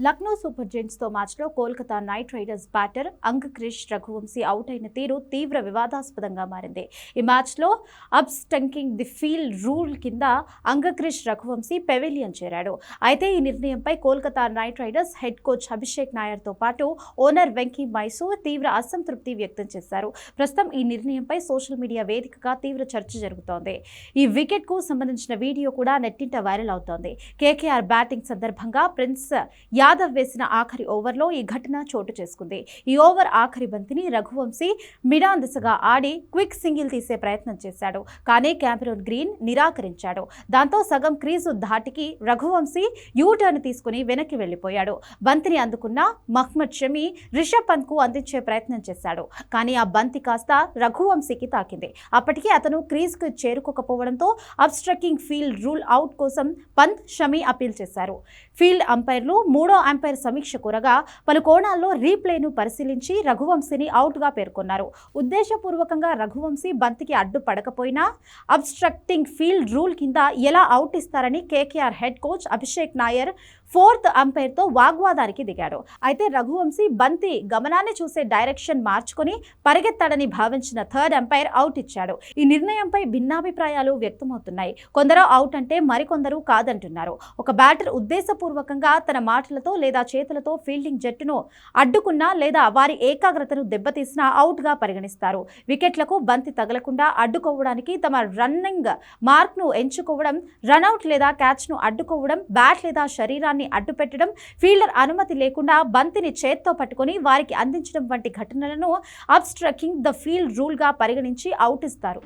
Lucknow super giants తో match లో Kolkata knight riders batter Angkrish Raghuvanshi out అయిన తీరు తీవ్ర వివాదాస్పదంగా మారింది. ఈ మ్యాచ్ లో అబ్స్టంకింగ్ ది ఫీల్డ్ రూల్ కింద అంగక్రిష్ రఘువంశీ పెవిలియన్ చేరాడు. అయితే ఈ నిర్ణయంపై Kolkata knight riders head coach Abhishek Nair తో పాటు ఓనర్ వెంకీ మైసూర్ తీవ్ర అసంతృప్తి వ్యక్తం చేశారు. ప్రస్తుతం ఈ నిర్ణయంపై సోషల్ మీడియా వేదికగా తీవ్ర చర్చ జరుగుతోంది. ఈ వికెట్ కు సంబంధించిన వీడియో కూడా నెట్టింట వైరల్ అవుతోంది. కేకేఆర్ బ్యాటింగ్ సందర్భంగా ప్రిన్స్ యాదవ్ వేసిన ఆఖరి ఓవర్లో ఈ ఘటన చోటు చేసుకుంది. ఈ ఓవర్ ఆఖరి బంతిని రఘువంశీ మిడాన్ దిశగా ఆడి క్విక్ సింగిల్ తీసే ప్రయత్నం చేశాడు. కానీ కెమెరూన్ గ్రీన్ నిరాకరించాడు. దాంతో సగం క్రీజు ధాటికి రఘువంశీ యూటర్న్ తీసుకుని వెనక్కి వెళ్లిపోయాడు. బంతిని అందుకున్న మహ్మద్ షమి రిషబ్ పంత్ కు అందించే ప్రయత్నం చేశాడు. కానీ ఆ బంతి కాస్త రఘువంశీకి తాకింది. అప్పటికే అతను క్రీజ్ కు చేరుకోకపోవడంతో అబ్స్ట్రకింగ్ ఫీల్డ్ రూల్ అవుట్ కోసం పంత్, షమి అపీల్ చేశారు. ఫీల్డ్ అంపైర్లు మూడో అంపైర్ సమీక్ష కోరగా పలు కోణాల్లో రీప్లేను పరిశీలించి రఘువంశీని అవుట్గా పేర్కొన్నారు. ఉద్దేశపూర్వకంగా రఘువంశీ బంతికి అడ్డుపడకపోయినా అబ్స్ట్రక్టింగ్ ఫీల్డ్ రూల్ కింద ఎలా అవుట్ ఇస్తారని KKR head coach Abhishek Nayar fourth అంపైర్తో వాగ్వాదానికి దిగాడు. అయితే రఘువంశీ బంతి గమనాన్ని చూసే డైరెక్షన్ మార్చుకుని పరిగెత్తాడని భావించిన థర్డ్ అంపైర్ అవుట్ ఇచ్చాడు. ఈ నిర్ణయంపై భిన్నాభిప్రాయాలు వ్యక్తమవుతున్నాయి. కొందరు అవుట్ అంటే మరికొందరు కాదంటున్నారు. ఒక బ్యాటర్ ఉద్దేశపూర్వకంగా తన మాటలతో లేదా చేతులతో ఫీల్డింగ్ జట్టును అడ్డుకున్నా లేదా వారి ఏకాగ్రతను దెబ్బతీసినా అవుట్గా పరిగణిస్తారు. వికెట్లకు బంతి తగలకుండా అడ్డుకోవడానికి తమ రన్నింగ్ మార్క్ను ఎంచుకోవడం, రన్అట్ లేదా క్యాచ్ను అడ్డుకోవడం, బ్యాట్ లేదా శరీరాన్ని అడ్డుపెట్టడం, ఫీల్డర్ అనుమతి లేకుండా బంతిని చేత్తో పట్టుకుని వారికి అందించడం వంటి ఘటనలను అబ్స్ట్రకింగ్ ద ఫీల్డ్ రూల్గా పరిగణించి అవుట్ ఇస్తారు.